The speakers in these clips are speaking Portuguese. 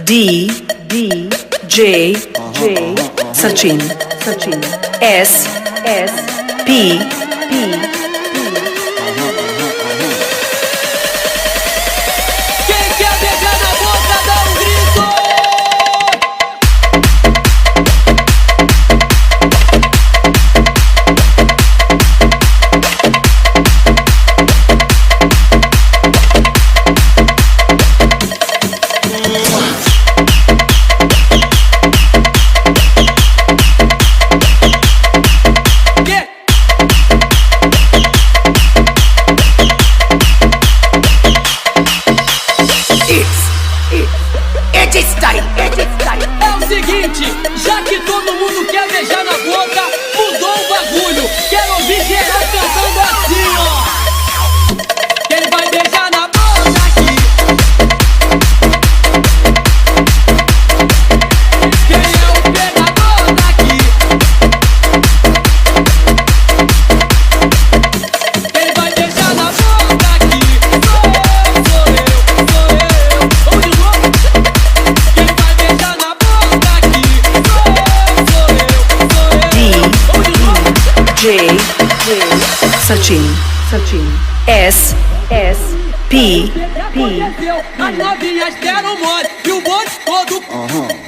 J Sachin S P Quem quer beijar na boca dá um grito. É o seguinte, já que todo mundo quer beijar na boca, mudou o bagulho. Quero ouvir geral cantando assim, ó. Quem vai beijar na boca aqui? Quem é o pegador daqui? Quem vai beijar na boca aqui? Sou eu. Vamos de novo. Quem vai beijar na boca aqui? Sou eu. Vamos de novo. J Sachin S P As novinhas deram mole e o bonde todo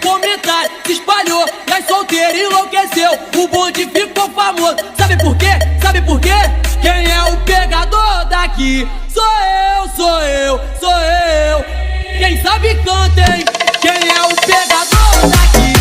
comentário se espalhou e as solteiras enlouqueceu. O bonde ficou famoso. Sabe por quê? Sabe por quê? Quem é o pegador daqui? Sou eu. Quem sabe canta, hein? Quem é o pegador daqui?